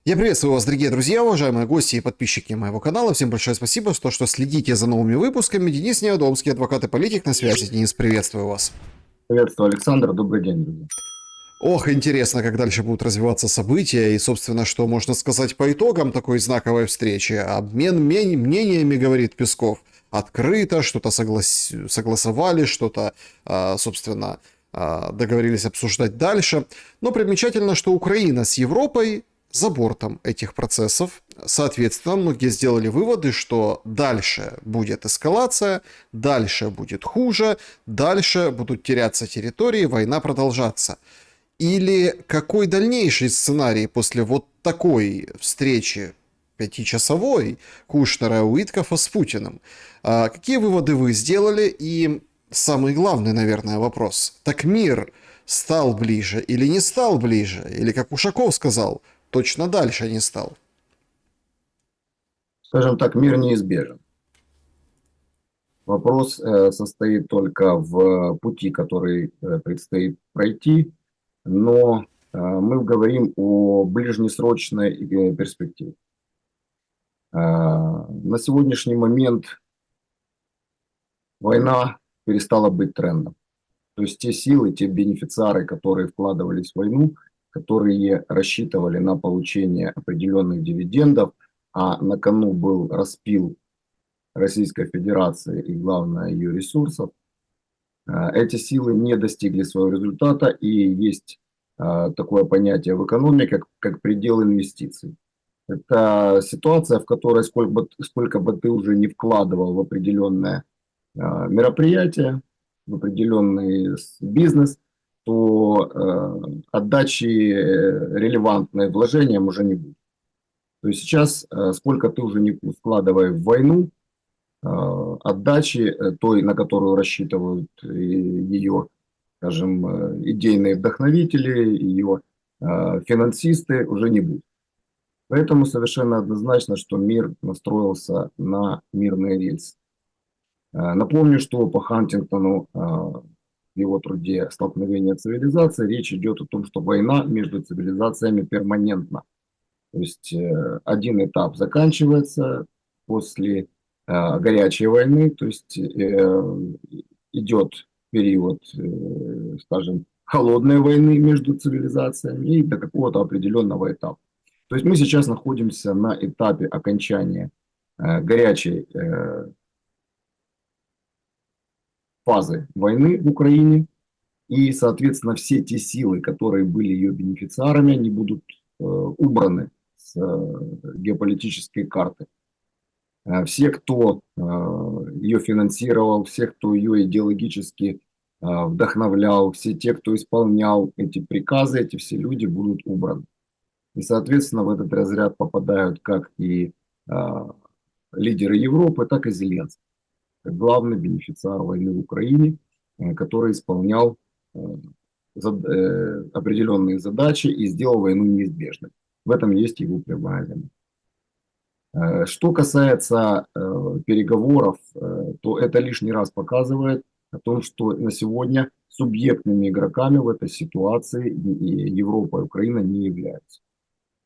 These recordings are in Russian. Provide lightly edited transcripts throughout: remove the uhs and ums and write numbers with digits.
Я приветствую вас, дорогие друзья, уважаемые гости и подписчики моего канала. Всем большое спасибо, что следите за новыми выпусками. Денис Неудомский, адвокат и политик, на связи. Денис, приветствую вас. Приветствую, Александр. Добрый день, друзья. Ох, интересно, как дальше будут развиваться события и, собственно, что можно сказать по итогам такой знаковой встречи. Обмен мнениями, говорит Песков. Открыто, что-то согласовали, что-то, собственно, договорились обсуждать дальше. Но примечательно, что Украина с Европой за бортом этих процессов. Соответственно, многие сделали выводы, что дальше будет эскалация, дальше будет хуже, дальше будут теряться территории, война продолжаться. Или какой дальнейший сценарий после вот такой встречи пятичасовой Кушнера и Уиткофа с Путиным? Какие выводы вы сделали? И самый главный, наверное, вопрос. Так мир стал ближе или не стал ближе? Или, как Ушаков сказал, точно дальше не стал? Скажем так, мир неизбежен. Вопрос состоит только в пути, который предстоит пройти, но мы говорим о ближнесрочной перспективе. На сегодняшний момент война перестала быть трендом. То есть те силы, те бенефициары, которые вкладывались в войну, которые рассчитывали на получение определенных дивидендов, а на кону был распил Российской Федерации и, главное, ее ресурсов, эти силы не достигли своего результата, и есть такое понятие в экономике, как предел инвестиций. Это ситуация, в которой сколько бы ты уже не вкладывал в определенное мероприятие, в определенный бизнес, то отдачи релевантной вложениям уже не будет. То есть сейчас, сколько ты уже не вкладывай в войну, отдачи той, на которую рассчитывают ее, скажем, идейные вдохновители, ее финансисты, уже не будет. Поэтому совершенно однозначно, что мир настроился на мирные рельсы. Напомню, что по Хантингтону в его труде «Столкновение цивилизаций» речь идет о том, что война между цивилизациями перманентна. То есть один этап заканчивается после горячей войны, то есть идет период, скажем, холодной войны между цивилизациями и до какого-то определенного этапа. То есть мы сейчас находимся на этапе окончания горячей фазы войны в Украине, и, соответственно, все те силы, которые были ее бенефициарами, они будут убраны с геополитической карты. Все, кто ее финансировал, все, кто ее идеологически вдохновлял, все те, кто исполнял эти приказы, эти все люди будут убраны. И, соответственно, в этот разряд попадают как и лидеры Европы, так и Зеленский, как главный бенефициар войны в Украине, который исполнял определенные задачи и сделал войну неизбежной. В этом есть его прямая вина. Что касается переговоров, то это лишний раз показывает о том, что на сегодня субъектными игроками в этой ситуации Европа и Украина не являются.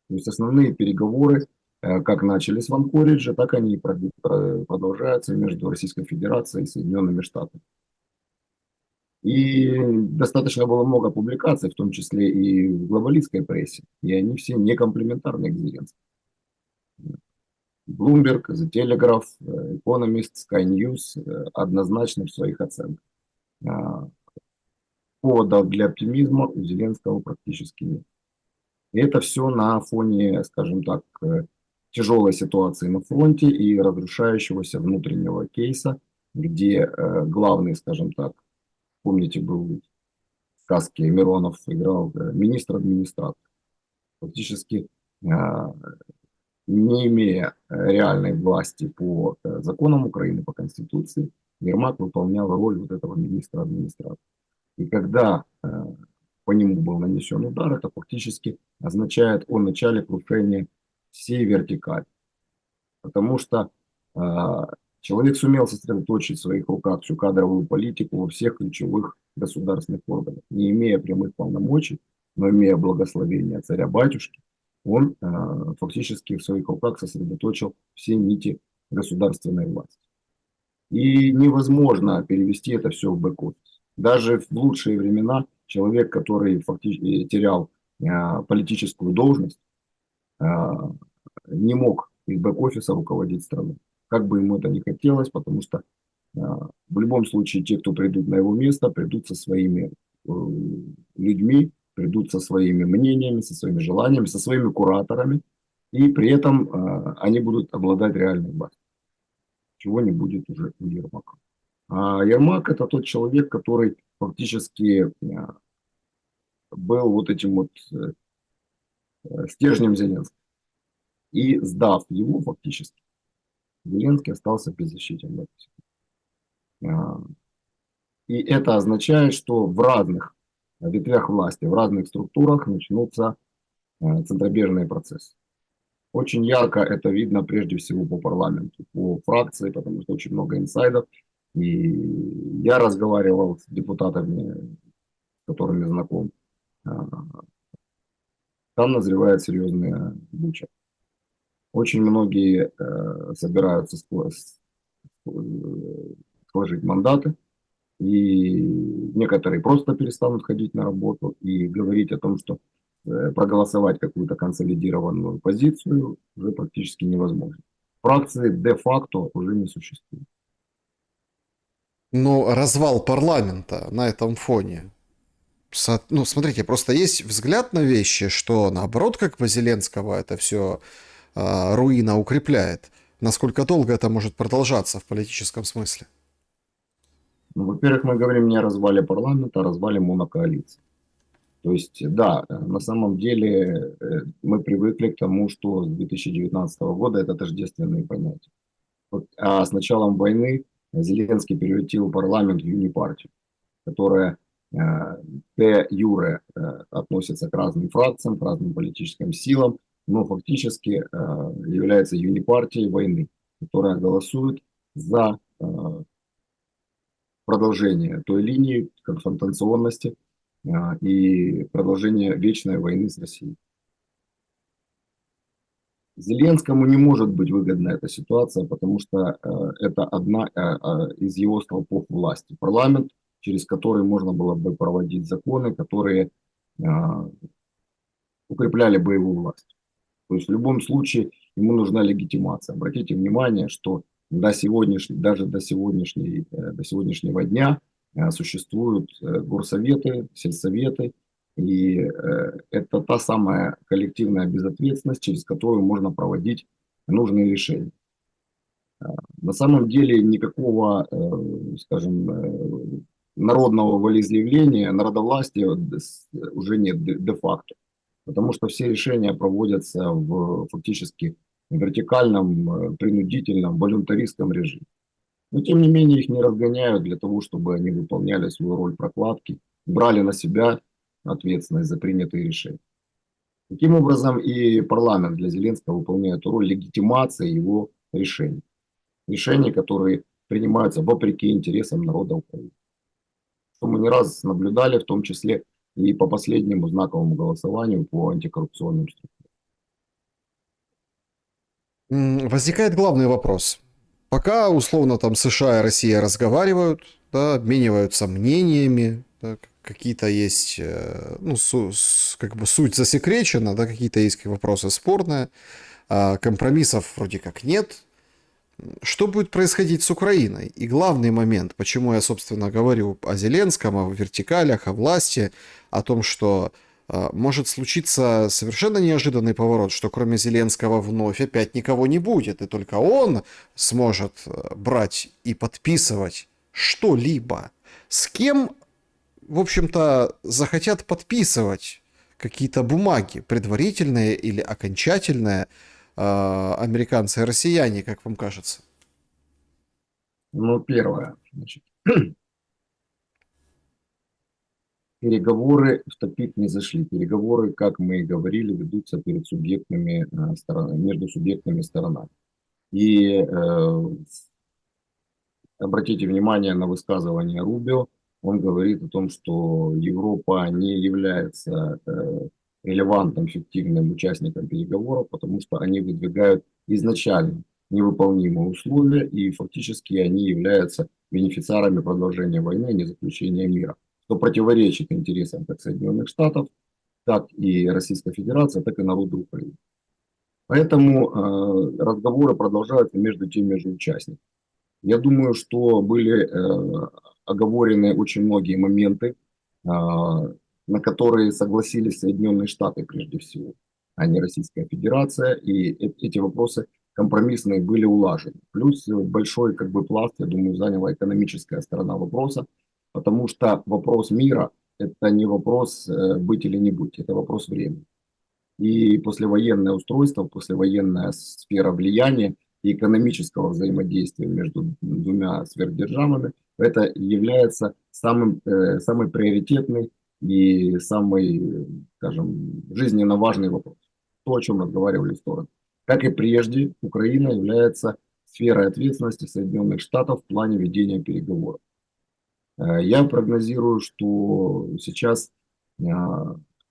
То есть основные переговоры, как начались в Анкоридже, так они и продолжаются между Российской Федерацией и Соединенными Штатами. И достаточно было много публикаций, в том числе и в глобалистской прессе, и они все не комплементарны к Зеленскому. Bloomberg, The Telegraph, Economist, Sky News однозначно в своих оценках. Поводов для оптимизма у Зеленского практически нет. И это все на фоне, скажем так, тяжелой ситуации на фронте и разрушающегося внутреннего кейса, где главный, скажем так, помните, был в сказке Миронов играл министр-администратор. Фактически не имея реальной власти по законам Украины, по Конституции, Ермак выполнял роль вот этого министра-администратора. И когда по нему был нанесен удар, это фактически означает о начале крушения всей вертикали. Потому что человек сумел сосредоточить в своих руках всю кадровую политику во всех ключевых государственных органах, не имея прямых полномочий, но имея благословение царя-батюшки, он фактически в своих руках сосредоточил все нити государственной власти. И невозможно перевести это все в бэк-офис. Даже в лучшие времена человек, который фактически терял политическую должность, не мог из бэк-офиса руководить страной. Как бы ему это ни хотелось, потому что в любом случае те, кто придут на его место, придут со своими людьми, придут со своими мнениями, со своими желаниями, со своими кураторами, и при этом они будут обладать реальной властью, чего не будет уже у Ермака. А Ермак — это тот человек, который фактически был вот этим вот стержнем Зеленского. И сдав его фактически, Зеленский остался беззащитен. И это означает, что в разных ветвях власти, в разных структурах начнутся центробежные процессы. Очень ярко это видно прежде всего по парламенту, по фракции, потому что очень много инсайдов. И я разговаривал с депутатами, с которыми знаком. Там назревает серьезная буча. Очень многие собираются сложить мандаты, и некоторые просто перестанут ходить на работу, и говорить о том, что проголосовать какую-то консолидированную позицию уже практически невозможно. Фракции де-факто уже не существует. Но развал парламента на этом фоне. Ну, смотрите, просто есть взгляд на вещи, что наоборот, как по Зеленского, это все руина укрепляет. Насколько долго это может продолжаться в политическом смысле? Ну, во-первых, мы говорим не о развале парламента, а о развале монокоалиции. То есть, да, на самом деле мы привыкли к тому, что с 2019 года это тождественные понятия. Вот, а с началом войны Зеленский превратил парламент в юнипартию, которая де юре относится к разным фракциям, к разным политическим силам, но фактически является юнипартией войны, которая голосует за продолжение той линии конфронтационности и продолжение вечной войны с Россией. Зеленскому не может быть выгодна эта ситуация, потому что это одна из его столпов власти. Парламент, через который можно было бы проводить законы, которые укрепляли бы его власть. То есть в любом случае ему нужна легитимация. Обратите внимание, что даже до сегодняшнего дня существуют горсоветы, сельсоветы, и это та самая коллективная безответственность, через которую можно проводить нужные решения. На самом деле никакого, скажем, народного волеизъявления, народовластия уже нет де-факто. Потому что все решения проводятся в фактически вертикальном, принудительном, волюнтаристском режиме. Но тем не менее их не разгоняют для того, чтобы они выполняли свою роль прокладки, брали на себя ответственность за принятые решения. Таким образом и парламент для Зеленского выполняет роль легитимации его решений. Решений, которые принимаются вопреки интересам народа Украины. Что мы не раз наблюдали, в том числе и по последнему знаковому голосованию по антикоррупционным структурам. Возникает главный вопрос. Пока условно там США и Россия разговаривают, да, обмениваются мнениями, да, какие-то есть, ну, как бы суть засекречена, да, какие-то есть вопросы спорные, а компромиссов вроде как нет. Что будет происходить с Украиной? И главный момент, почему я, собственно, говорю о Зеленском, о вертикалях, о власти, о том, что может случиться совершенно неожиданный поворот, что кроме Зеленского вновь опять никого не будет, и только он сможет брать и подписывать что-либо. С кем, в общем-то, захотят подписывать какие-то бумаги, предварительные или окончательные, американцы и россияне, как вам кажется? Ну, первое, значит, переговоры в тупик не зашли. Переговоры, как мы и говорили, ведутся перед субъектными сторонами, между субъектными сторонами. И обратите внимание на высказывание Рубио. Он говорит о том, что Европа не является релевантным, фиктивным участникам переговоров, потому что они выдвигают изначально невыполнимые условия, и фактически они являются бенефициарами продолжения войны, а не заключения мира, что противоречит интересам как Соединенных Штатов, так и Российской Федерации, так и народа Украины. Поэтому разговоры продолжаются между теми же участниками. Я думаю, что были оговорены очень многие моменты, на которые согласились Соединенные Штаты прежде всего, а не Российская Федерация. И эти вопросы компромиссные были улажены. Плюс большой как бы пласт, я думаю, заняла экономическая сторона вопроса, потому что вопрос мира – это не вопрос быть или не быть, это вопрос времени. И послевоенное устройство, послевоенная сфера влияния и экономического взаимодействия между двумя сверхдержавами, это является самый приоритетный и самый, скажем, жизненно важный вопрос. То, о чем разговаривали стороны. Как и прежде, Украина является сферой ответственности Соединенных Штатов в плане ведения переговоров. Я прогнозирую, что сейчас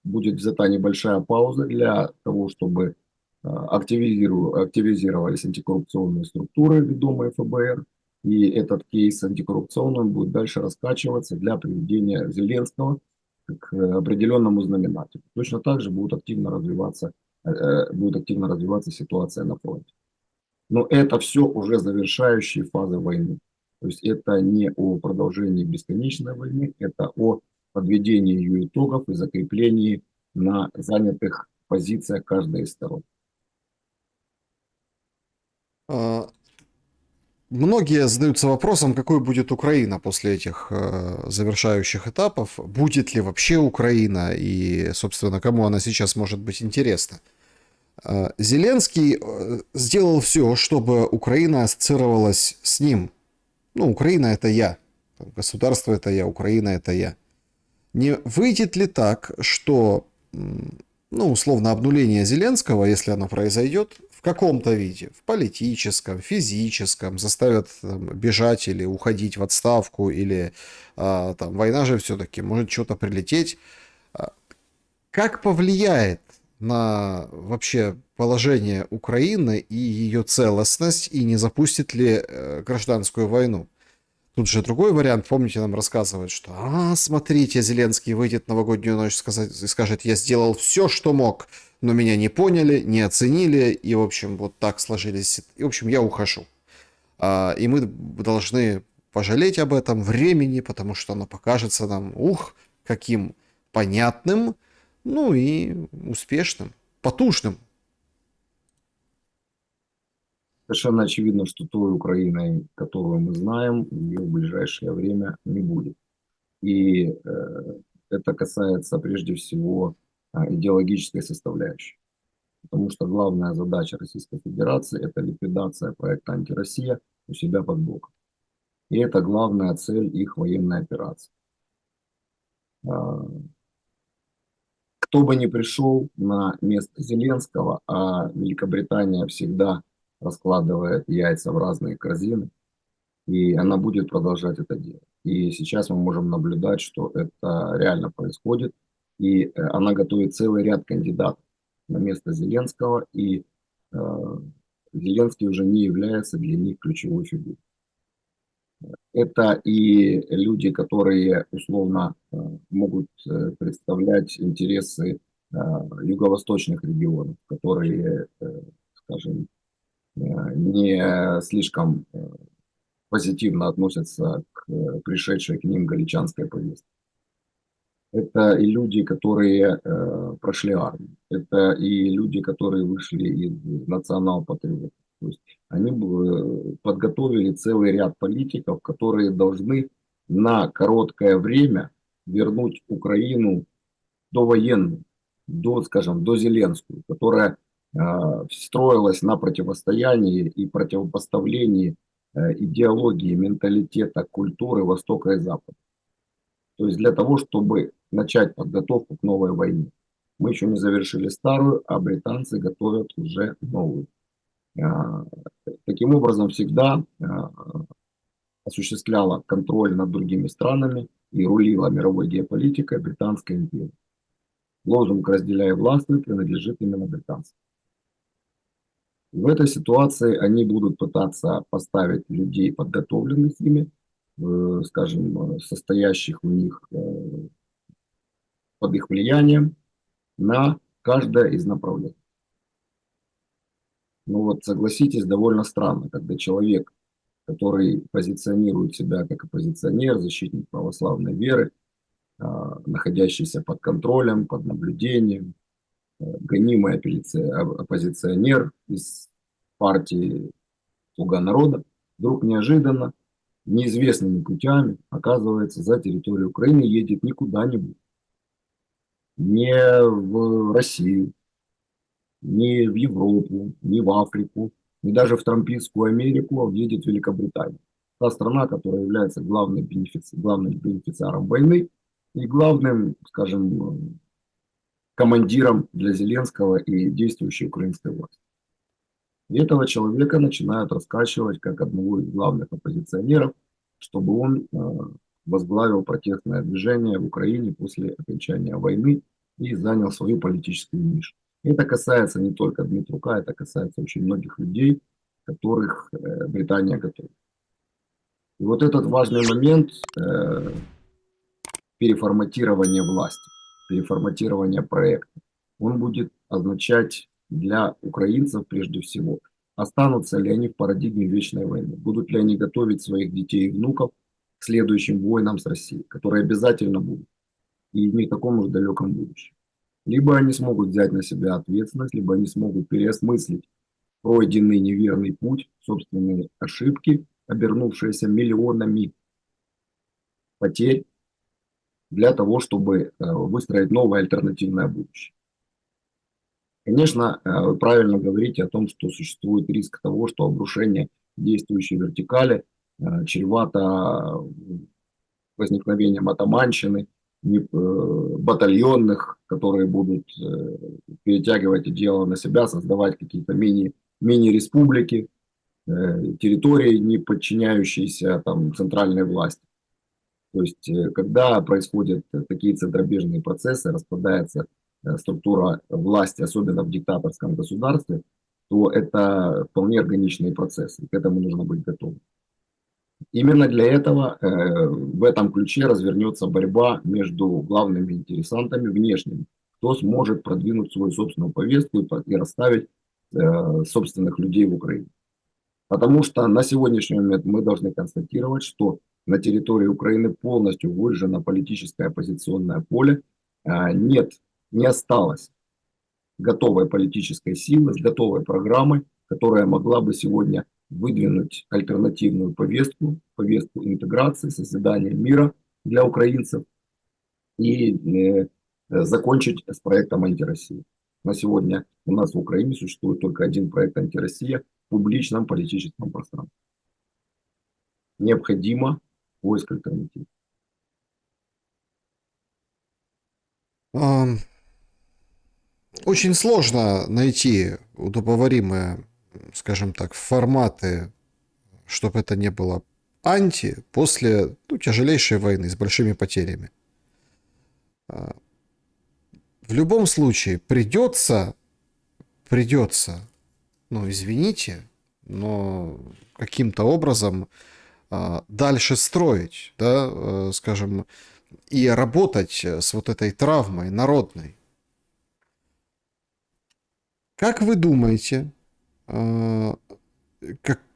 будет взята небольшая пауза для того, чтобы активизировались антикоррупционные структуры, ведомые ФБР, и этот кейс антикоррупционный будет дальше раскачиваться для приведения Зеленского к определенному знаменателю. Точно так же будет активно развиваться ситуация на фронте. Но это все уже завершающие фазы войны. То есть это не о продолжении бесконечной войны, это о подведении ее итогов и закреплении на занятых позициях каждой из сторон. А, Многие задаются вопросом, какой будет Украина после этих завершающих этапов, будет ли вообще Украина и, собственно, кому она сейчас может быть интересна. Зеленский сделал все, чтобы Украина ассоциировалась с ним. Ну, Украина это я, государство это я, Украина это я. Не выйдет ли так, что, ну, условно, обнуление Зеленского, если оно произойдет, в каком-то виде, в политическом, физическом, заставят там, бежать или уходить в отставку, или там, война же все-таки, может что-то прилететь. Как повлияет на вообще положение Украины и ее целостность, и не запустит ли гражданскую войну? Тут же другой вариант, помните, нам рассказывают, что смотрите, Зеленский выйдет в новогоднюю ночь и скажет, я сделал все, что мог, но меня не поняли, не оценили, и, в общем, вот так сложились, и, в общем, я ухожу. И мы должны пожалеть об этом времени, потому что оно покажется нам, каким понятным, ну и успешным, потужным. Совершенно очевидно, что той Украиной, которую мы знаем, ее в ближайшее время не будет. И это касается прежде всего идеологической составляющей. Потому что главная задача Российской Федерации – это ликвидация проекта «Антироссия» у себя под боком. И это главная цель их военной операции. Кто бы ни пришел на место Зеленского, а Великобритания всегда раскладывает яйца в разные корзины, и она будет продолжать это делать. И сейчас мы можем наблюдать, что это реально происходит, и она готовит целый ряд кандидатов на место Зеленского, и Зеленский уже не является для них ключевой фигурой. Это и люди, которые условно могут представлять интересы юго-восточных регионов, которые, скажем, не слишком позитивно относятся к пришедшей к ним галичанской повестке. Это и люди, которые прошли армию. Это и люди, которые вышли из национал-патриотов. То есть они подготовили целый ряд политиков, которые должны на короткое время вернуть Украину до военную, скажем, до Зеленскую, которая строилась на противостоянии и противопоставлении идеологии, менталитета, культуры Востока и Запада. То есть для того, чтобы начать подготовку к новой войне. Мы еще не завершили старую, а британцы готовят уже новую. Таким образом, всегда осуществляла контроль над другими странами и рулила мировой геополитикой Британская империя. Лозунг «разделяй властвуй» принадлежит именно британцам. В этой ситуации они будут пытаться поставить людей, подготовленных ими, скажем, состоящих у них под их влиянием, на каждое из направлений. Ну вот согласитесь, довольно странно, когда человек, который позиционирует себя как оппозиционер, защитник православной веры, находящийся под контролем, под наблюдением, гонимый оппозиционер из партии «Слуга народа», вдруг неожиданно, неизвестными путями, оказывается, за территорию Украины, едет не куда-нибудь, не в Россию, не в Европу, не в Африку, не даже в Трампийскую Америку, а едет в Великобританию. Та страна, которая является главным бенефициаром войны и главным, скажем, командиром для Зеленского и действующей украинской власти. И этого человека начинают раскачивать как одного из главных оппозиционеров, чтобы он возглавил протестное движение в Украине после окончания войны и занял свою политическую нишу. Это касается не только Дмитрука, это касается очень многих людей, которых Британия готовит. И вот этот важный момент переформатирования власти, переформатирования проекта, он будет означать для украинцев прежде всего, останутся ли они в парадигме вечной войны, будут ли они готовить своих детей и внуков к следующим войнам с Россией, которые обязательно будут, и в не таком уж далеком будущем. Либо они смогут взять на себя ответственность, либо они смогут переосмыслить пройденный неверный путь, собственные ошибки, обернувшиеся миллионами потерь, для того, чтобы выстроить новое альтернативное будущее. Конечно, вы правильно говорите о том, что существует риск того, что обрушение действующей вертикали чревато возникновением атаманщины, батальонных, которые будут перетягивать это дело на себя, создавать какие-то мини-республики, территории, не подчиняющиеся там, центральной власти. То есть, когда происходят такие центробежные процессы, распадается структура власти, особенно в диктаторском государстве, то это вполне органичные процессы. К этому нужно быть готовым. Именно для этого в этом ключе развернется борьба между главными интересантами внешними, кто сможет продвинуть свою собственную повестку и расставить собственных людей в Украине. Потому что на сегодняшний момент мы должны констатировать, что на территории Украины полностью выжжено политическое оппозиционное поле. Нет, не осталось готовой политической силы, с готовой программой, которая могла бы сегодня выдвинуть альтернативную повестку, повестку интеграции, созидания мира для украинцев и закончить с проектом антироссии. На сегодня у нас в Украине существует только один проект антироссия в публичном политическом пространстве. Необходимо поиск альтернатив. Очень сложно найти удобоваримые, скажем так, форматы, чтобы это не было анти после тяжелейшей войны с большими потерями. В любом случае придется, ну извините, но каким-то образом дальше строить, да, скажем, и работать с вот этой травмой народной. Как вы думаете,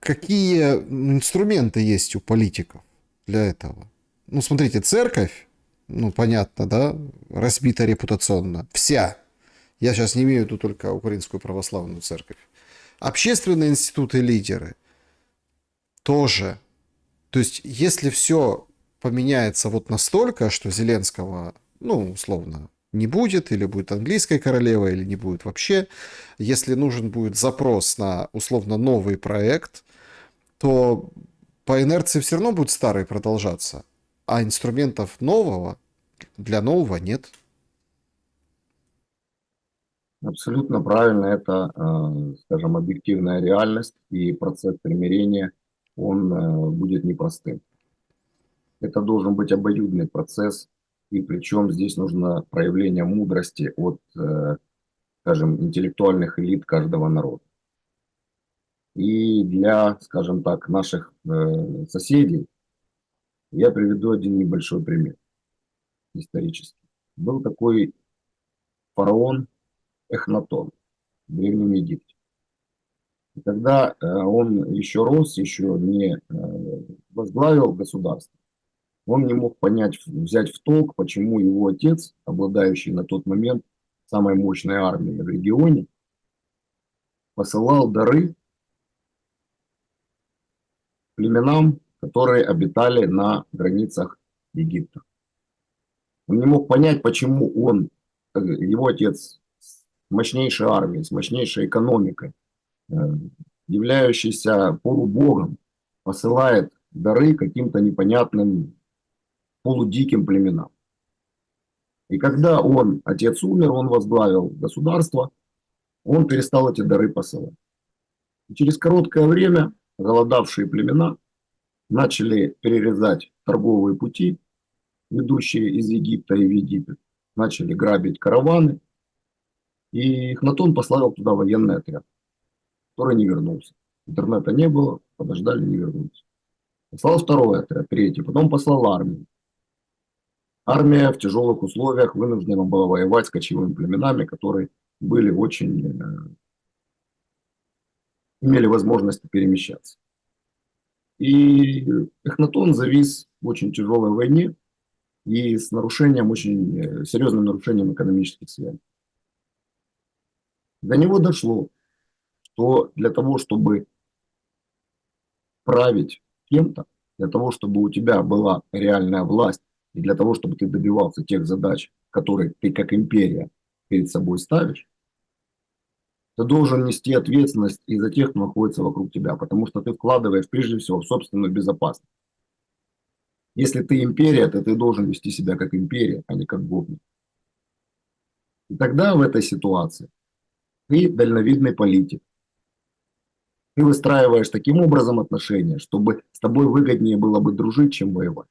какие инструменты есть у политиков для этого? Ну, смотрите, церковь, ну, понятно, да, разбита репутационно. Вся. Я сейчас не имею в виду только Украинскую православную церковь. Общественные институты, лидеры тоже. То есть, если все поменяется вот настолько, что Зеленского, ну, условно, не будет, или будет английской королевой, или не будет вообще, если нужен будет запрос на, условно, новый проект, то по инерции все равно будет старый продолжаться, а инструментов нового для нового нет. Абсолютно правильно, это, скажем, объективная реальность, и процесс примирения, он будет непростым. Это должен быть обоюдный процесс И причем здесь нужно проявление мудрости от, скажем, интеллектуальных элит каждого народа. И для, скажем так, наших соседей я приведу один небольшой пример исторический. Был такой фараон Эхнатон в Древнем Египте. И когда он еще рос, еще не возглавил государство, он не мог понять, взять в толк, почему его отец, обладающий на тот момент самой мощной армией в регионе, посылал дары племенам, которые обитали на границах Египта. Он не мог понять, почему его отец с мощнейшей армией, с мощнейшей экономикой, э, являющийся полубогом, посылает дары каким-то непонятным полудиким племенам. И когда отец умер, он возглавил государство, он перестал эти дары посылать. И через короткое время голодавшие племена начали перерезать торговые пути, ведущие из Египта и в Египет, начали грабить караваны, и Эхнатон послал туда военный отряд, который не вернулся. Интернета не было, подождали, не вернулся. Послал второй отряд, третий, потом послал армию. Армия в тяжелых условиях вынуждена была воевать с кочевыми племенами, которые были имели возможность перемещаться. И Эхнатон завис в очень тяжелой войне и с нарушением, очень серьезным нарушением экономических связей. До него дошло, что для того, чтобы править кем-то, для того, чтобы у тебя была реальная власть, и для того, чтобы ты добивался тех задач, которые ты как империя перед собой ставишь, ты должен нести ответственность и за тех, кто находится вокруг тебя, потому что ты вкладываешь прежде всего в собственную безопасность. Если ты империя, то ты должен вести себя как империя, а не как гопник. И тогда в этой ситуации ты дальновидный политик. Ты выстраиваешь таким образом отношения, чтобы с тобой выгоднее было бы дружить, чем воевать.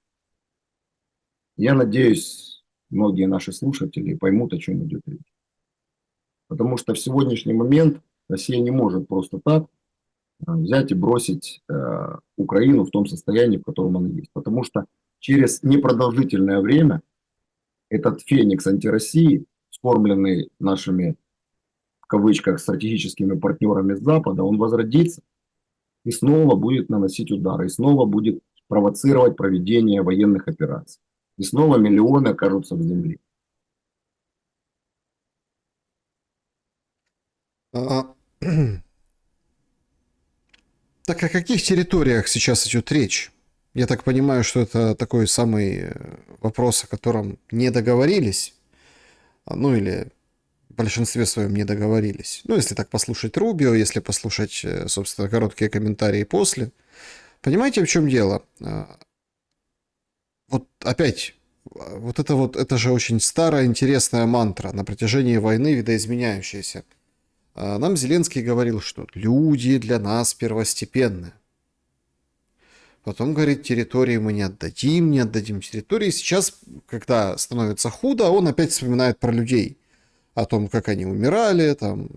Я надеюсь, многие наши слушатели поймут, о чем идет речь. Потому что в сегодняшний момент Россия не может просто так взять и бросить Украину в том состоянии, в котором она есть. Потому что через непродолжительное время этот феникс антироссии, скормленный нашими, в кавычках, стратегическими партнерами с Запада, он возродится и снова будет наносить удары, и снова будет провоцировать проведение военных операций. И снова миллионы окажутся в земле. А, Так о каких территориях сейчас идет речь? Я так понимаю, что это такой самый вопрос, о котором не договорились. Ну или в большинстве своем не договорились. Ну, если так послушать Рубио, если послушать, собственно, короткие комментарии после. Понимаете, в чем дело? Вот опять, это же очень старая интересная мантра на протяжении войны, видоизменяющаяся. Нам Зеленский говорил, что люди для нас первостепенны. Потом говорит, территории мы не отдадим территории. Сейчас, когда становится худо, он опять вспоминает про людей. О том, как они умирали, там,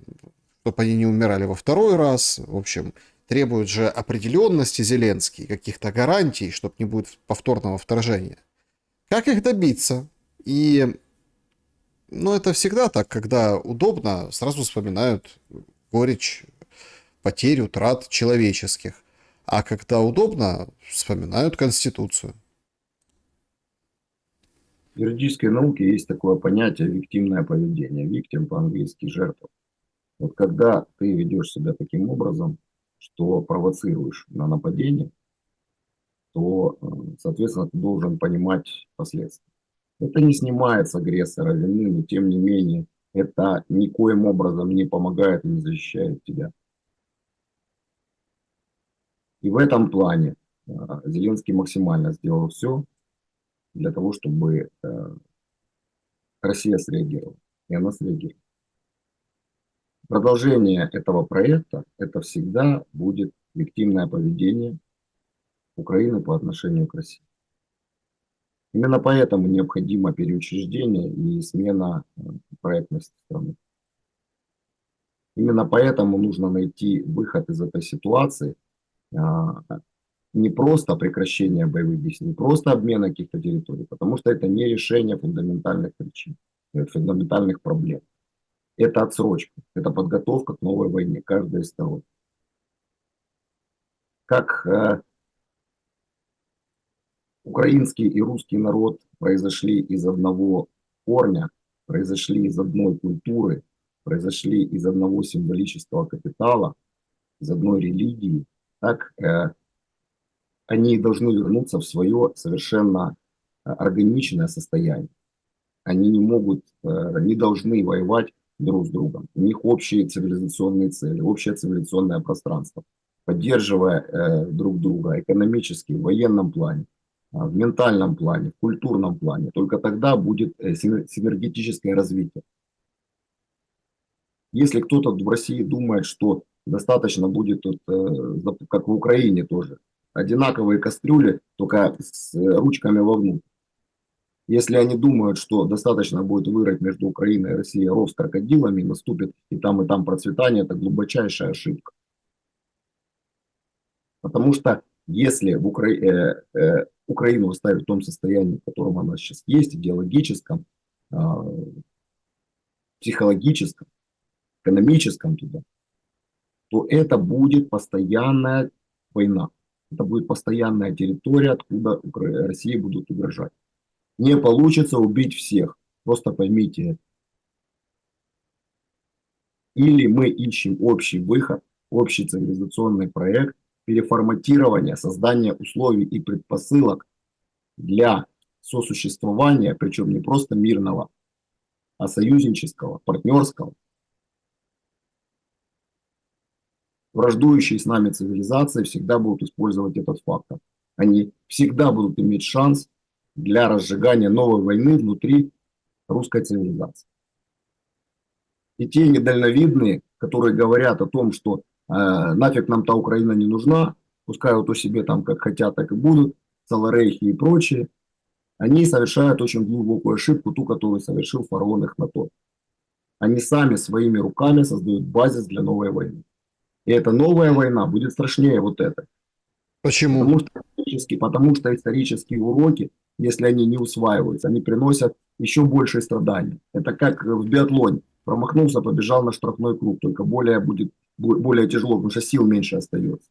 чтобы они не умирали во второй раз. В общем, требует же определенности Зеленский, каких-то гарантий, чтобы не будет повторного вторжения. Как их добиться? И, ну, это всегда так, когда удобно, сразу вспоминают горечь потерь, утрат человеческих. А когда удобно, вспоминают Конституцию. В юридической науке есть такое понятие виктимное поведение. Виктим по-английски жертва. Вот когда ты ведешь себя таким образом, что провоцируешь на нападение, то, соответственно, ты должен понимать последствия. Это не снимает с агрессора вины, но тем не менее это никоим образом не помогает и не защищает тебя. И в этом плане Зеленский максимально сделал все для того, чтобы Россия среагировала. И она среагировала. Продолжение этого проекта – это всегда будет виктимное поведение Украины по отношению к России. Именно поэтому необходимо переучреждение и смена проектности страны. Именно поэтому нужно найти выход из этой ситуации, а, не просто прекращение боевых действий, не просто обмена каких-то территорий, потому что это не решение фундаментальных причин, фундаментальных проблем. Это отсрочка, это подготовка к новой войне каждой из сторон. Как украинский и русский народ произошли из одного корня, произошли из одной культуры, произошли из одного символического капитала, из одной религии, так они должны вернуться в свое совершенно органичное состояние. Они не могут, не должны воевать друг с другом. У них общие цивилизационные цели, общее цивилизационное пространство. Поддерживая друг друга экономически, в военном плане, в ментальном плане, в культурном плане, только тогда будет синергетическое развитие. Если кто-то в России думает, что достаточно будет, как в Украине тоже, одинаковые кастрюли, только с ручками вовнутрь. Если они думают, что достаточно будет вырыть между Украиной и Россией ров с крокодилами, наступит и там процветание, это глубочайшая ошибка. Потому что если Украину оставить в том состоянии, в котором она сейчас есть, идеологическом, психологическом, экономическом туда, то это будет постоянная война. Это будет постоянная территория, откуда России будут угрожать. Не получится убить всех. Просто поймите это. Или мы ищем общий выход, общий цивилизационный проект, переформатирования, создания условий и предпосылок для сосуществования, причем не просто мирного, а союзнического, партнерского. Враждующие с нами цивилизации всегда будут использовать этот фактор. Они всегда будут иметь шанс для разжигания новой войны внутри русской цивилизации. И те недальновидные, которые говорят о том, что нафиг нам та Украина не нужна, пускай вот о себе там как хотят, так и будут, Саларейхи и прочие, они совершают очень глубокую ошибку, ту, которую совершил фараон Эхнатон. Они сами своими руками создают базис для новой войны. И эта новая война будет страшнее вот этой. Почему? Потому что исторические уроки, если они не усваиваются, они приносят еще больше страданий. Это как в биатлоне. Промахнулся, побежал на штрафной круг, только более тяжело, потому что сил меньше остается.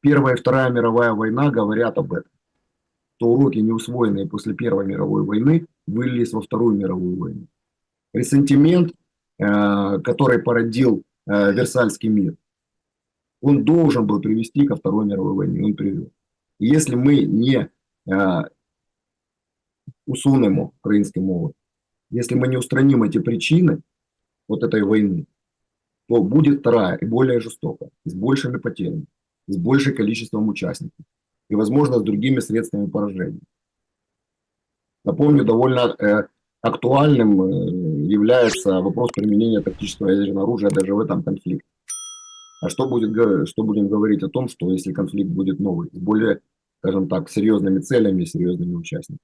Первая и Вторая мировая война говорят об этом. То уроки, не усвоенные после Первой мировой войны, вылились во Вторую мировую войну. Ресентимент, который породил Версальский мир, он должен был привести ко Второй мировой войне, он привел. И если мы не усунемо українською мовою, если мы не устраним эти причины вот этой войны, то будет вторая и более жестокая, с большими потерями, с большим количеством участников и, возможно, с другими средствами поражения. Напомню, довольно актуальным является вопрос применения тактического ядерного оружия даже в этом конфликте. А что будем говорить о том, что если конфликт будет новый, с более, скажем так, серьезными целями и серьезными участниками?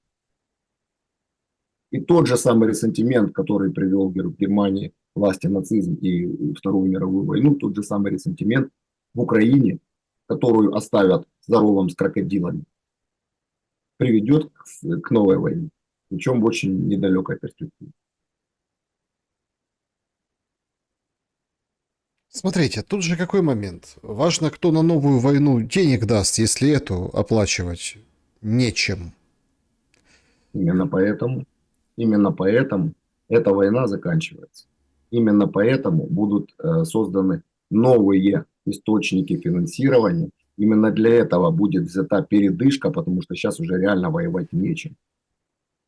И тот же самый ресентимент, который привел в Германии власти нацизм и Вторую мировую войну, тот же самый ресентимент в Украине, которую оставят здоровым с крокодилами, приведет к новой войне, причем в очень недалекой перспективе. Смотрите, тут же какой момент. Важно, кто на новую войну денег даст, если эту оплачивать нечем. Именно поэтому эта война заканчивается. Именно поэтому будут созданы новые источники финансирования. Именно для этого будет взята передышка, потому что сейчас уже реально воевать нечем.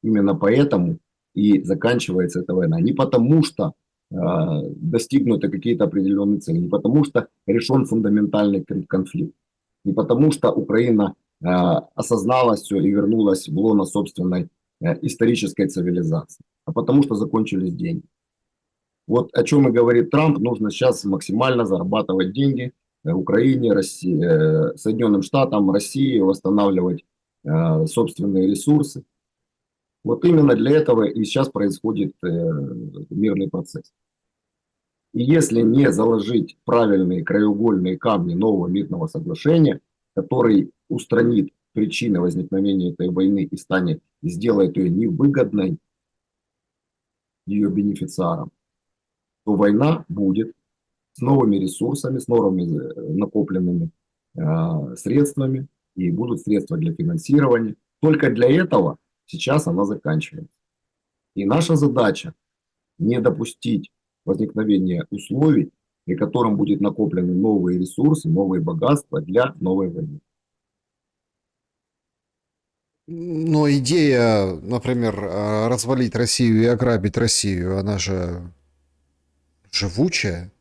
Именно поэтому и заканчивается эта война. Не потому что достигнуты какие-то определенные цели, не потому что решен фундаментальный конфликт, не потому что Украина осознала все и вернулась в лоно собственной исторической цивилизации, а потому что закончились деньги. Вот о чем и говорит Трамп, нужно сейчас максимально зарабатывать деньги Украине, России, Соединенным Штатам, России, восстанавливать собственные ресурсы. Вот именно для этого и сейчас происходит мирный процесс. И если не заложить правильные краеугольные камни нового мирного соглашения, который устранит причины возникновения этой войны и станет, и сделает ее невыгодной ее бенефициарам, то война будет с новыми ресурсами, с новыми накопленными средствами, и будут средства для финансирования. Только для этого сейчас она заканчивается. И наша задача не допустить возникновения условий, при котором будут накоплены новые ресурсы, новые богатства для новой войны. Но идея, например, развалить Россию и ограбить Россию, она же живучая.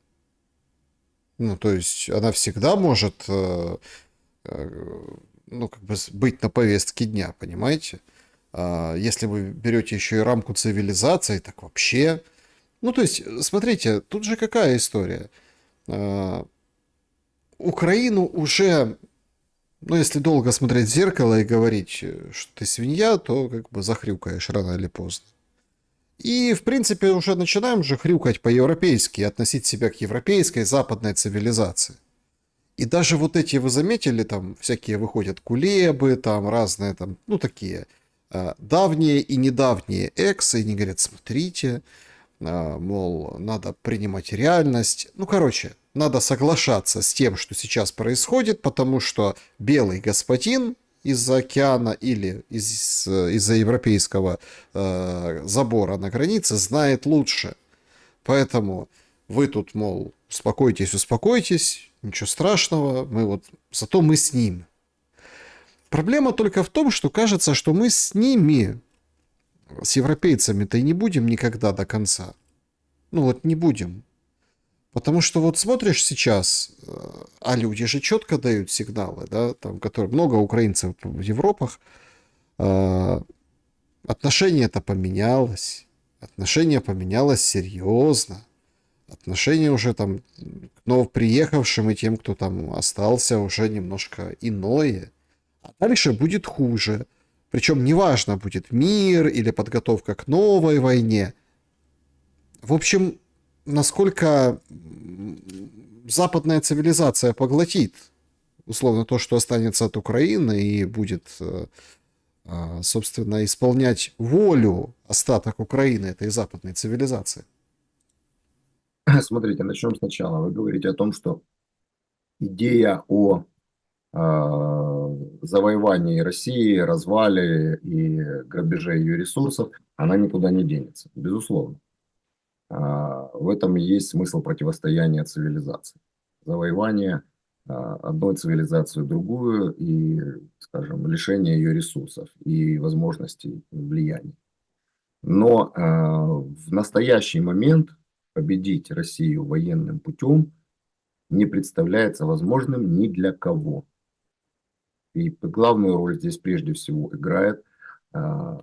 Ну, то есть она всегда может, ну, как бы быть на повестке дня, понимаете? Если вы берете еще и рамку цивилизации, так вообще. Ну, то есть, смотрите, тут же какая история? А, Украину уже, ну, если долго смотреть в зеркало и говорить, что ты свинья, то как бы захрюкаешь рано или поздно. И, в принципе, уже начинаем уже хрюкать по-европейски, относить себя к европейской западной цивилизации. И даже вот эти, вы заметили, там всякие выходят кулебы, там разные, там, ну, такие давние и недавние эксы, и они говорят, смотрите, мол, надо принимать реальность. Ну, короче, надо соглашаться с тем, что сейчас происходит, потому что белый господин из-за океана или из-за европейского забора на границе знает лучше. Поэтому вы тут, мол, успокойтесь, успокойтесь, ничего страшного, мы вот, зато мы с ним. Проблема только в том, что кажется, что мы с ними, с европейцами-то и не будем никогда до конца. Ну вот не будем. Потому что вот смотришь сейчас, а люди же четко дают сигналы, да, там, которые много украинцев в Европах, отношение-то поменялось, отношение поменялось серьезно, отношение уже там к новоприехавшим и тем, кто там остался, уже немножко иное. А дальше будет хуже. Причем неважно, будет мир или подготовка к новой войне. В общем, насколько западная цивилизация поглотит, условно, то, что останется от Украины и будет, собственно, исполнять волю остаток Украины, этой западной цивилизации. Смотрите, начнем сначала. Вы говорите о том, что идея о завоевании России, развале и грабеже ее ресурсов, она никуда не денется, безусловно. В этом и есть смысл противостояния цивилизаций. Завоевание одной цивилизации в другую и, скажем, лишение ее ресурсов и возможностей влияния. Но в настоящий момент победить Россию военным путем не представляется возможным ни для кого. И главную роль здесь прежде всего играет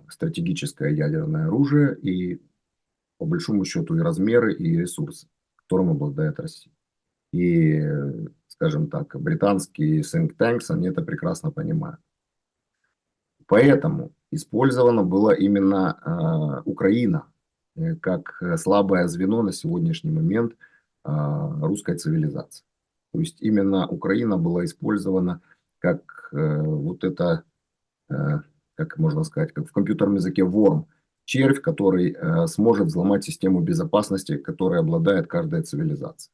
стратегическое ядерное оружие и, по большому счету, и размеры, и ресурсы, которым обладает Россия. И, скажем так, британские think tanks, они это прекрасно понимают. Поэтому использована была именно Украина как слабое звено на сегодняшний момент русской цивилизации. То есть именно Украина была использована как вот это, как можно сказать, как в компьютерном языке worm, червь, который сможет взломать систему безопасности, которой обладает каждая цивилизация.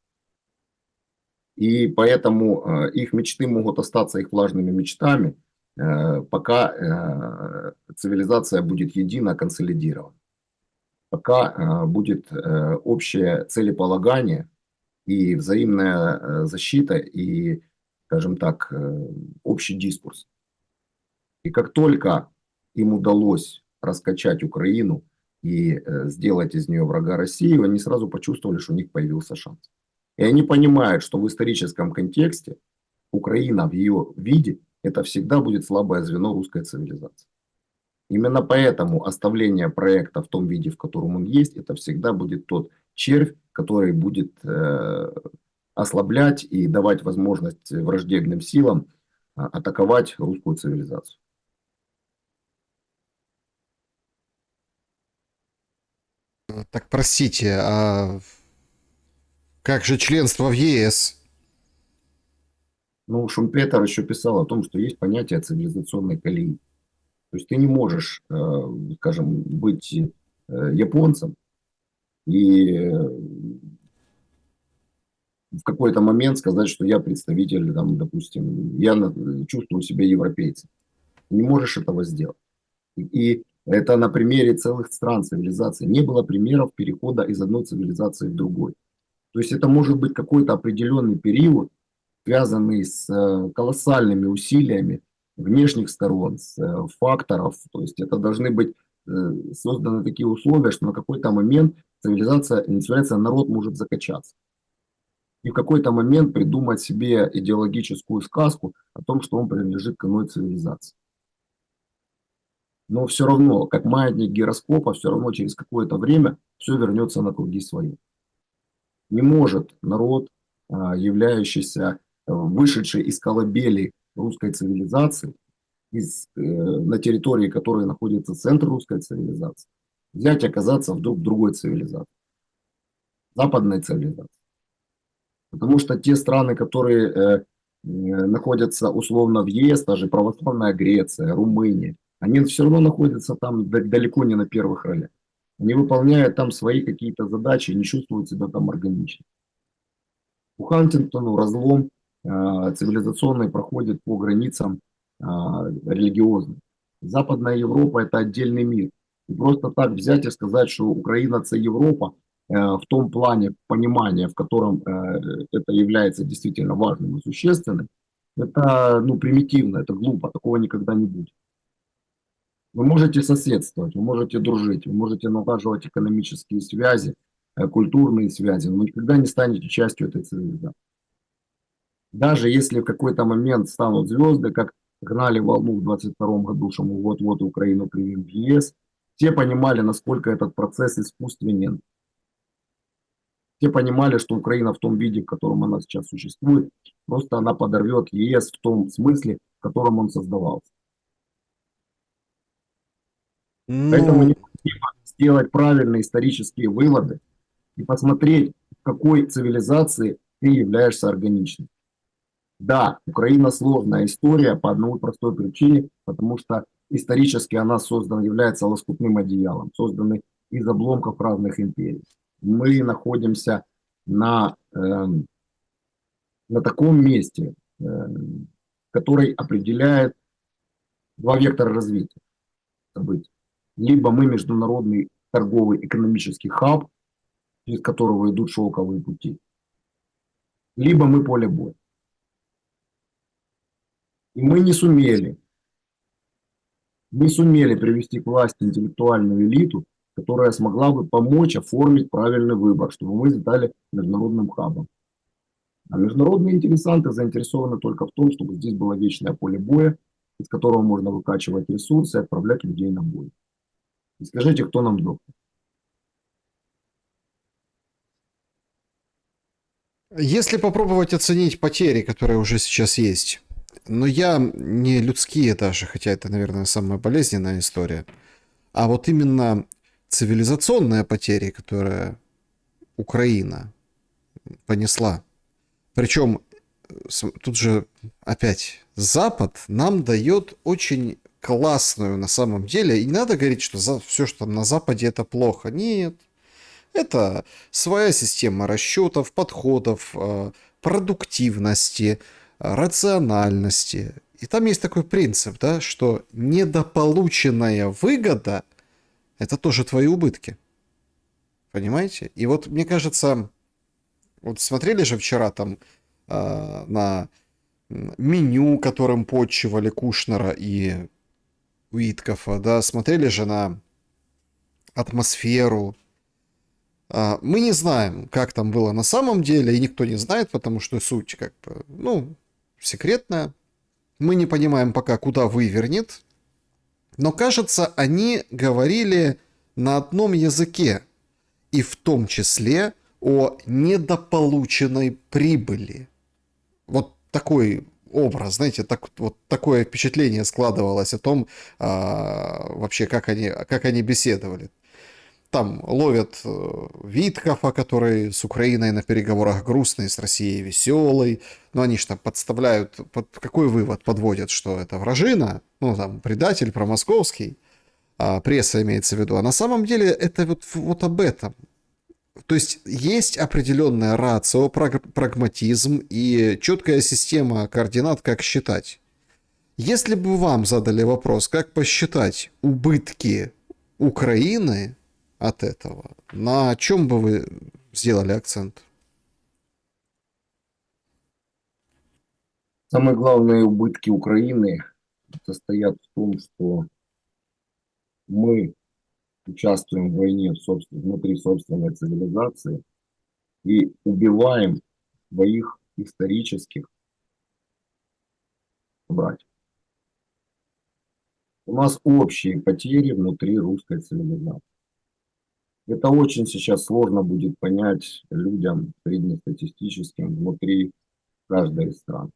И поэтому их мечты могут остаться их влажными мечтами, пока цивилизация будет едино консолидирована, пока будет общее целеполагание и взаимная защита и, скажем так, общий дискурс. И как только им удалось раскачать Украину и сделать из нее врага России, они сразу почувствовали, что у них появился шанс. И они понимают, что в историческом контексте Украина в ее виде это всегда будет слабое звено русской цивилизации. Именно поэтому оставление проекта в том виде, в котором он есть, это всегда будет тот червь, который будет ослаблять и давать возможность враждебным силам атаковать русскую цивилизацию. Так простите, а как же членство в ЕС? Ну, Шумпетер еще писал о том, что есть понятие цивилизационной колеи. То есть ты не можешь, скажем, быть японцем и в какой-то момент сказать, что я представитель, там, допустим, я чувствую себя европейцем. Не можешь этого сделать. И это на примере целых стран цивилизации. Не было примеров перехода из одной цивилизации в другой. То есть это может быть какой-то определенный период, связанный с колоссальными усилиями внешних сторон, с факторов. То есть это должны быть созданы такие условия, что на какой-то момент цивилизация, народ может закачаться. И в какой-то момент придумать себе идеологическую сказку о том, что он принадлежит к иной цивилизации. Но все равно, как маятник гироскопа, все равно через какое-то время все вернется на круги свои. Не может народ, являющийся, вышедший из колыбели русской цивилизации, на территории которой находится центр русской цивилизации, взять и оказаться вдруг в другой цивилизации, западной цивилизации. Потому что те страны, которые находятся условно в ЕС, даже православная Греция, Румыния, они все равно находятся там далеко не на первых ролях. Они выполняют там свои какие-то задачи и не чувствуют себя там органично. У Хантингтона разлом цивилизационный проходит по границам религиозным. Западная Европа – это отдельный мир. И просто так взять и сказать, что Украина – это Европа, в том плане понимания, в котором это является действительно важным и существенным, это примитивно, это глупо, такого никогда не будет. Вы можете соседствовать, вы можете дружить, вы можете налаживать экономические связи, культурные связи, но вы никогда не станете частью этой цивилизации. Даже если в какой-то момент станут звезды, как гнали волну в 22 году, что мы вот-вот Украину примем в ЕС, все понимали, насколько этот процесс искусственен. Все понимали, что Украина в том виде, в котором она сейчас существует, просто она подорвет ЕС в том смысле, в котором он создавался. Поэтому Ну, необходимо сделать правильные исторические выводы и посмотреть, в какой цивилизации ты являешься органичным. Да, Украина сложная история по одной простой причине, потому что исторически она создана, является лоскутным одеялом, созданный из обломков разных империй. Мы находимся на, на таком месте, который определяет два вектора развития событий. Либо мы международный торговый экономический хаб, из которого идут шелковые пути, либо мы поле боя. И мы не сумели привести к власти интеллектуальную элиту, которая смогла бы помочь оформить правильный выбор, чтобы мы стали международным хабом. А международные интересанты заинтересованы только в том, чтобы здесь было вечное поле боя, из которого можно выкачивать ресурсы и отправлять людей на бой. И скажите, кто нам сдохнет? если попробовать оценить потери, которые уже сейчас есть, но я не людские даже, хотя это, наверное, самая болезненная история, а вот именно цивилизационные потери, которые Украина понесла. Причем тут же опять Запад нам дает очень классную на самом деле. И не надо говорить, что все, что там на Западе, это плохо. Нет. Это своя система расчетов, подходов, продуктивности, рациональности. И там есть такой принцип, да, что недополученная выгода – это тоже твои убытки. Понимаете? И вот мне кажется, вот смотрели же вчера там на меню, которым подчивали Кушнера и Уиткофа, да, смотрели же на атмосферу. Мы не знаем, как там было на самом деле, и никто не знает, потому что суть как бы, секретная. Мы не понимаем пока, куда вывернет. Но кажется, они говорили на одном языке, и в том числе о недополученной прибыли. Вот такой образ, знаете, вот такое впечатление складывалось о том, вообще, как они беседовали. там ловят Виткофа, который с Украиной на переговорах грустный, с Россией веселый. Но они же там подставляют... Какой вывод подводят, что это вражина? Ну, там, предатель промосковский. Пресса имеется в виду. А на самом деле это вот об этом. То есть есть определенная рацио, прагматизм и четкая система координат, как считать. Если бы вам задали вопрос, как посчитать убытки Украины от этого, на чем бы вы сделали акцент? Самые главные убытки Украины состоят в том, что мы участвуем в войне внутри собственной цивилизации и убиваем своих исторических братьев. У нас общие потери внутри русской цивилизации. Это очень сейчас сложно будет понять людям среднестатистическим внутри каждой из стран.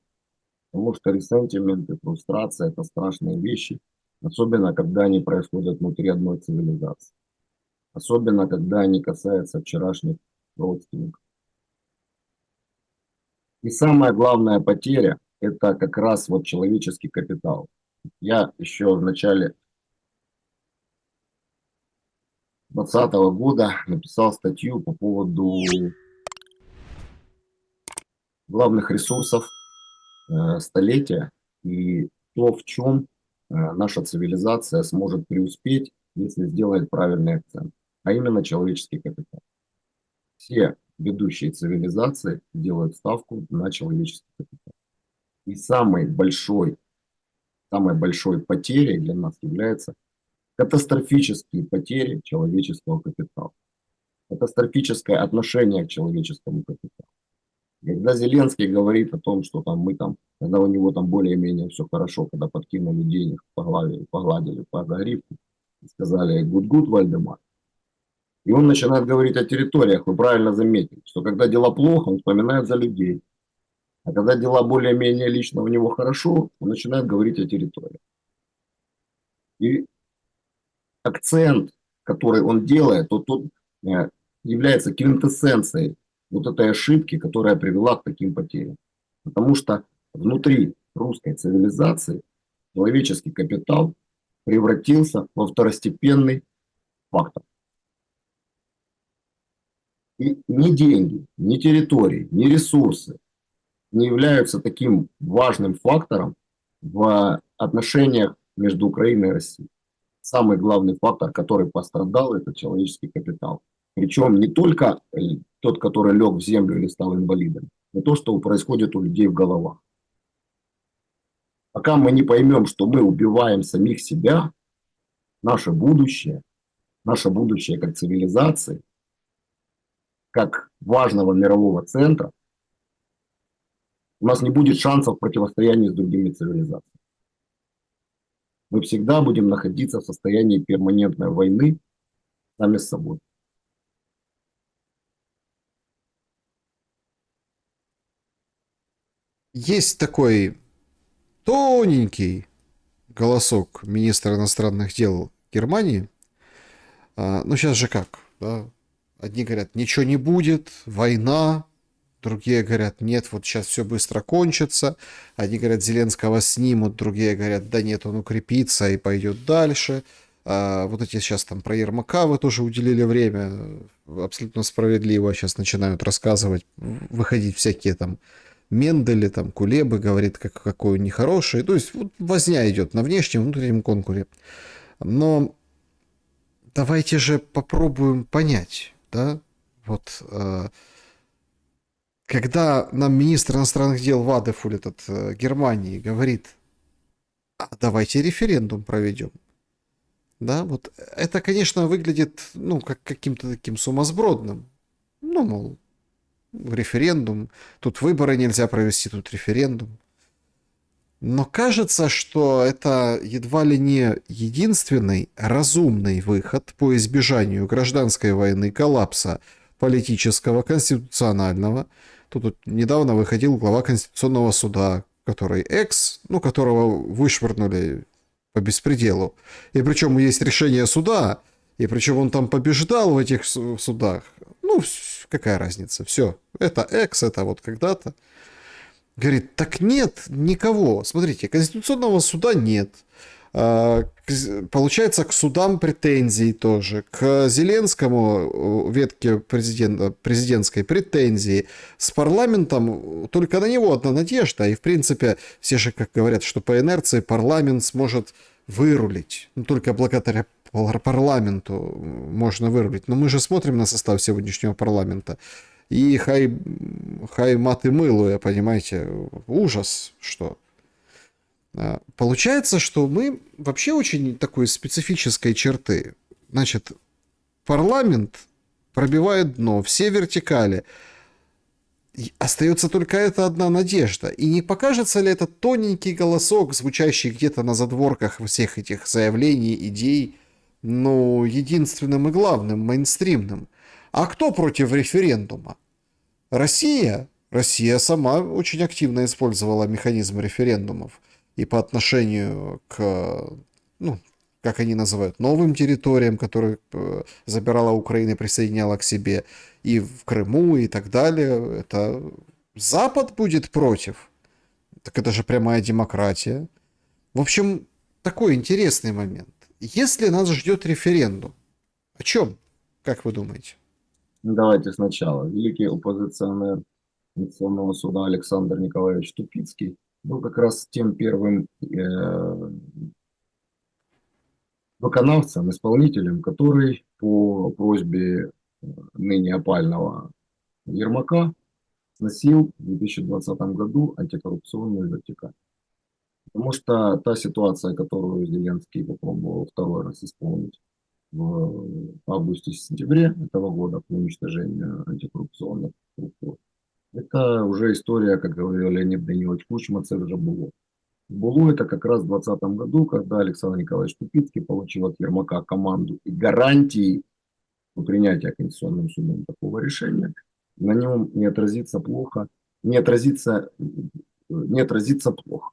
Потому что ресентимент и фрустрация – это страшные вещи, особенно когда они происходят внутри одной цивилизации. Особенно когда они касаются вчерашних родственников. И самая главная потеря – это как раз вот человеческий капитал. Я еще в начале 2020 года написал статью по поводу главных ресурсов столетия и то, в чем наша цивилизация сможет преуспеть, если сделает правильный акцент, а именно человеческий капитал. Все ведущие цивилизации делают ставку на человеческий капитал. И самой большой потерей для нас является катастрофические потери человеческого капитала. Катастрофическое отношение к человеческому капиталу. Когда Зеленский говорит о том, что там когда у него там более-менее все хорошо, когда подкинули денег, погладили по загривку, сказали good, Вальдемар. И он начинает говорить о территориях, вы правильно заметили, что когда дела плохо, он вспоминает за людей. А когда дела более-менее лично у него хорошо, он начинает говорить о территориях. И акцент, который он делает, тот является квинтэссенцией вот этой ошибки, которая привела к таким потерям. Потому что внутри русской цивилизации человеческий капитал превратился во второстепенный фактор. И ни деньги, ни территории, ни ресурсы не являются таким важным фактором в отношениях между Украиной и Россией. Самый главный фактор, который пострадал, это человеческий капитал. Причем не только тот, который лег в землю или стал инвалидом, но то, что происходит у людей в головах. Пока мы не поймем, что мы убиваем самих себя, наше будущее как цивилизации, как важного мирового центра, у нас не будет шансов противостояния с другими цивилизациями. Мы всегда будем находиться в состоянии перманентной войны сами с собой. Есть такой тоненький голосок министра иностранных дел Германии. Ну, сейчас же как, да? Одни говорят, ничего не будет, война. Другие говорят, нет, вот сейчас все быстро кончится. Одни говорят, Зеленского снимут, другие говорят, да нет, он укрепится и пойдет дальше. Вот эти сейчас там про Ермака вы тоже уделили время, абсолютно справедливо. Сейчас начинают рассказывать, выходить всякие там Мендели, там Кулебы, говорит, какой он нехороший. То есть вот возня идет на внешнем, внутреннем конкуре. Но давайте же попробуем понять, да, вот... Когда нам министр иностранных дел Вадефуль Германии говорит, давайте референдум проведем. Да, вот это, конечно, выглядит, ну, как каким-то таким сумасбродным. Ну, мол, референдум, тут выборы нельзя провести, тут референдум. Но кажется, что это едва ли не единственный разумный выход по избежанию гражданской войны, коллапса политического, конституционального. Тут недавно выходил глава Конституционного суда, который которого вышвырнули по беспределу. И причем есть решение суда, И причем он там побеждал в этих судах. Ну, какая разница, все. Это это вот когда-то. Говорит, так нет никого. Смотрите, Конституционного суда нет. Получается, к судам претензий тоже. К Зеленскому ветке президентской претензии. С парламентом только на него одна надежда. И, в принципе, все же как говорят, что по инерции парламент сможет вырулить. Ну, только благодаря парламенту можно вырулить. Но мы же смотрим на состав сегодняшнего парламента. И хай маты мылуя, понимаете, ужас, что. Получается, что мы вообще очень такой специфической черты. Значит, парламент пробивает дно, все вертикали. И остается только эта одна надежда. И не покажется ли этот тоненький голосок, звучащий где-то на задворках всех этих заявлений, идей, ну, единственным и главным, мейнстримным? А кто против референдума? Россия. Россия сама очень активно использовала механизм референдумов. И по отношению к, ну, как они называют, новым территориям, которые забирала Украина и присоединяла к себе, и в Крыму, и так далее. Это Запад будет против. Так это же прямая демократия. В общем, такой интересный момент. Если нас ждет референдум, о чем, как вы думаете? Ну, давайте сначала. Великий оппозиционер Конституционного суда Александр Николаевич Тупицкий был как раз тем первым виконавцем, исполнителем, который по просьбе ныне опального Ермака сносил в 2020 году антикоррупционную вертикаль. Потому что та ситуация, которую Зеленский попробовал второй раз исполнить в августе-сентябре этого года по уничтожению антикоррупционных структур, это уже история, как говорил Леонид Данилович Кучма, це вже було. Было это как раз в 2020 году, когда Александр Николаевич Тупицкий получил от Ермака команду и гарантии по принятию Конституционным судом такого решения. На нем не отразится плохо, не отразится плохо.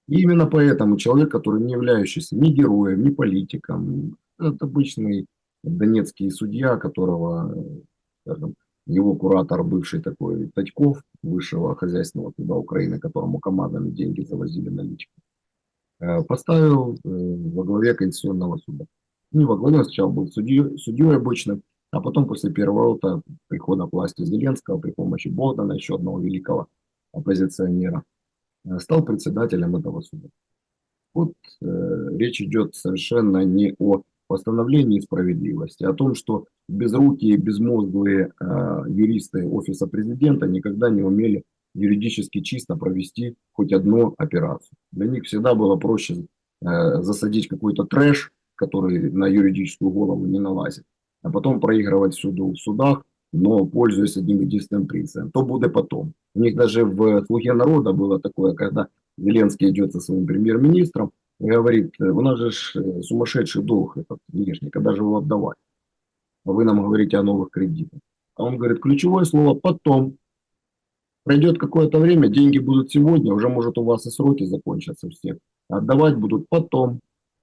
И именно поэтому человек, который не являющийся ни героем, ни политиком, это обычный донецкий судья, которого, скажем, его куратор, бывший такой Татьков, высшего хозяйственного суда Украины, которому командами деньги завозили наличку, поставил во главе Конституционного суда. Не во главе, он сначала был судьей обычным, а потом после переворота, прихода к власти Зеленского при помощи Богдана, еще одного великого оппозиционера, стал председателем этого суда. Вот речь идет совершенно не о восстановлении справедливости, а о том, что безрукие, безмозглые юристы офиса президента никогда не умели юридически чисто провести хоть одну операцию. Для них всегда было проще засадить какой-то трэш, который на юридическую голову не налазит, а потом проигрывать суду в судах, но пользуясь одним единственным принципом. То будет потом. У них даже в «Слуге народа» было такое, когда Зеленский идет со своим премьер-министром и говорит, у нас же сумасшедший долг этот внешний, когда же его отдавать? А вы нам говорите о новых кредитах. А он говорит, ключевое слово «потом». Пройдет какое-то время, деньги будут сегодня, уже может у вас и сроки закончатся все. Отдавать будут потом.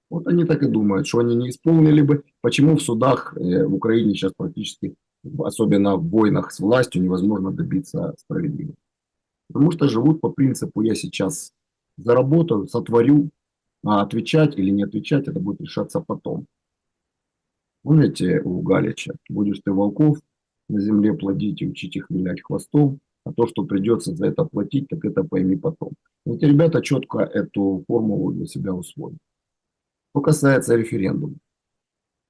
Вот они так и думают, что они не исполнили бы. Почему в судах в Украине сейчас практически, особенно в войнах с властью, невозможно добиться справедливости. Потому что живут по принципу «я сейчас заработаю, сотворю», а отвечать или не отвечать, это будет решаться потом. Помните у Галича, будешь ты волков на земле плодить и учить их вилять хвостом, а то, что придется за это платить, так это пойми потом. Эти ребята четко эту формулу для себя усвоили. Что касается референдума.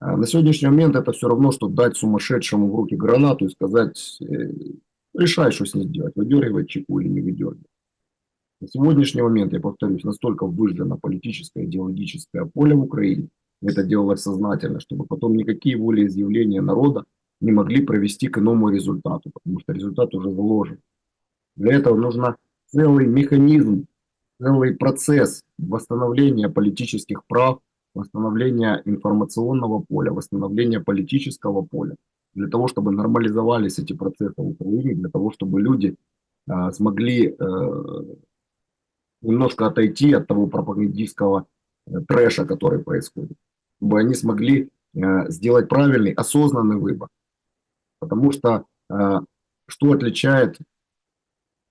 На сегодняшний момент это все равно, что дать сумасшедшему в руки гранату и сказать, решай, что с ней делать, выдергивать чеку или не выдергивать. На сегодняшний момент, я повторюсь, настолько выжжено политическое, идеологическое поле в Украине, это делалось сознательно, чтобы потом никакие волеизъявления народа не могли провести к иному результату, потому что результат уже заложен. Для этого нужно целый механизм, целый процесс восстановления политических прав, восстановления информационного поля, восстановления политического поля, для того, чтобы нормализовались эти процессы в Украине, для того, чтобы люди смогли немножко отойти от того пропагандистского трэша, который происходит. Чтобы они смогли сделать правильный, осознанный выбор. Потому что что отличает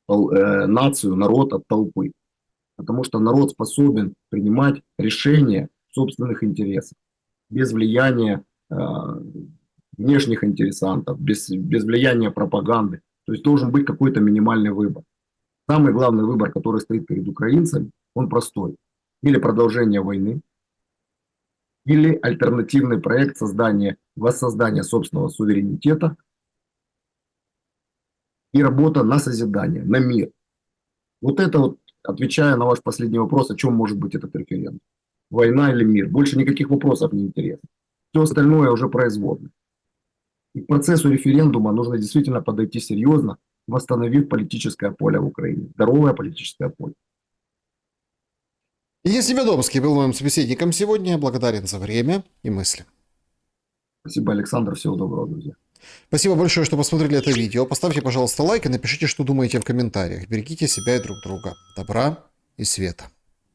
нацию, народ от толпы? Потому что народ способен принимать решения в собственных интересах, без влияния внешних интересантов, без влияния пропаганды. То есть должен быть какой-то минимальный выбор. Самый главный выбор, который стоит перед украинцами, он простой. Или продолжение войны, или альтернативный проект воссоздания собственного суверенитета и работа на созидание, на мир. Вот это вот, отвечая на ваш последний вопрос, о чем может быть этот референдум. Война или мир. Больше никаких вопросов не интересно. Все остальное уже производно. И к процессу референдума нужно действительно подойти серьезно, восстановив политическое поле в Украине. Здоровое политическое поле. Денис Неведомский был моим собеседником сегодня. Благодарен за время и мысли. Спасибо, Александр. Всего доброго, друзья. Спасибо большое, что посмотрели это видео. Поставьте, пожалуйста, лайк и напишите, что думаете в комментариях. Берегите себя и друг друга. Добра и света.